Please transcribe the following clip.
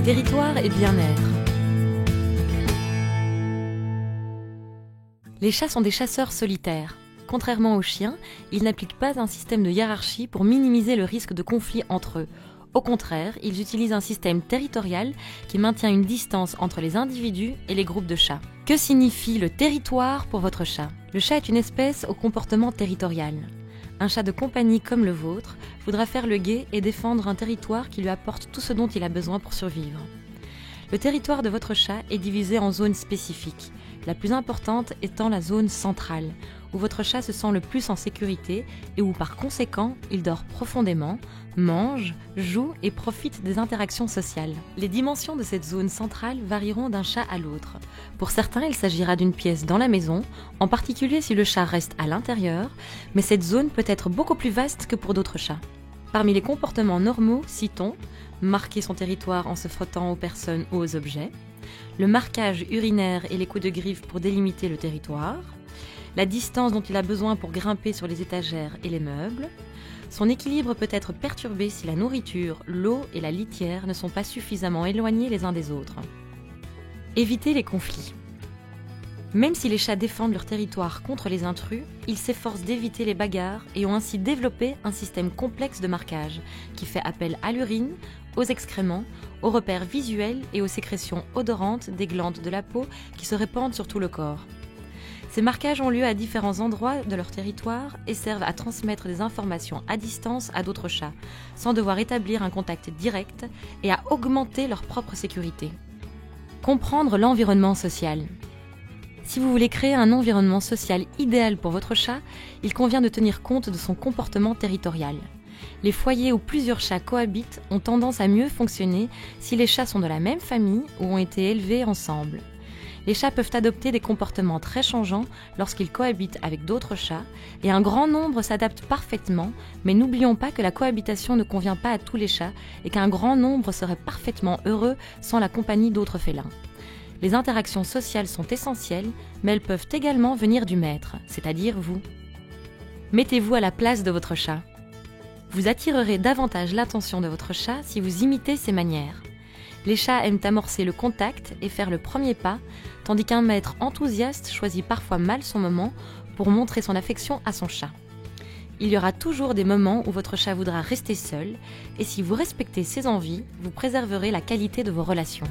Territoire et bien-être. Les chats sont des chasseurs solitaires. Contrairement aux chiens, ils n'appliquent pas un système de hiérarchie pour minimiser le risque de conflit entre eux. Au contraire, ils utilisent un système territorial qui maintient une distance entre les individus et les groupes de chats. Que signifie le territoire pour votre chat ? Le chat est une espèce au comportement territorial. Un chat de compagnie comme le vôtre voudra faire le guet et défendre un territoire qui lui apporte tout ce dont il a besoin pour survivre. Le territoire de votre chat est divisé en zones spécifiques, la plus importante étant la zone centrale, où votre chat se sent le plus en sécurité et où par conséquent il dort profondément, mange, joue et profite des interactions sociales. Les dimensions de cette zone centrale varieront d'un chat à l'autre. Pour certains, il s'agira d'une pièce dans la maison, en particulier si le chat reste à l'intérieur, mais cette zone peut être beaucoup plus vaste que pour d'autres chats. Parmi les comportements normaux, citons marquer son territoire en se frottant aux personnes ou aux objets, le marquage urinaire et les coups de griffe pour délimiter le territoire, la distance dont il a besoin pour grimper sur les étagères et les meubles. Son équilibre peut être perturbé si la nourriture, l'eau et la litière ne sont pas suffisamment éloignés les uns des autres. Éviter les conflits. Même si les chats défendent leur territoire contre les intrus, ils s'efforcent d'éviter les bagarres et ont ainsi développé un système complexe de marquage qui fait appel à l'urine, aux excréments, aux repères visuels et aux sécrétions odorantes des glandes de la peau qui se répandent sur tout le corps. Ces marquages ont lieu à différents endroits de leur territoire et servent à transmettre des informations à distance à d'autres chats, sans devoir établir un contact direct et à augmenter leur propre sécurité. Comprendre l'environnement social. Si vous voulez créer un environnement social idéal pour votre chat, il convient de tenir compte de son comportement territorial. Les foyers où plusieurs chats cohabitent ont tendance à mieux fonctionner si les chats sont de la même famille ou ont été élevés ensemble. Les chats peuvent adopter des comportements très changeants lorsqu'ils cohabitent avec d'autres chats et un grand nombre s'adaptent parfaitement, mais n'oublions pas que la cohabitation ne convient pas à tous les chats et qu'un grand nombre serait parfaitement heureux sans la compagnie d'autres félins. Les interactions sociales sont essentielles, mais elles peuvent également venir du maître, c'est-à-dire vous. Mettez-vous à la place de votre chat. Vous attirerez davantage l'attention de votre chat si vous imitez ses manières. Les chats aiment amorcer le contact et faire le premier pas, tandis qu'un maître enthousiaste choisit parfois mal son moment pour montrer son affection à son chat. Il y aura toujours des moments où votre chat voudra rester seul, et si vous respectez ses envies, vous préserverez la qualité de vos relations.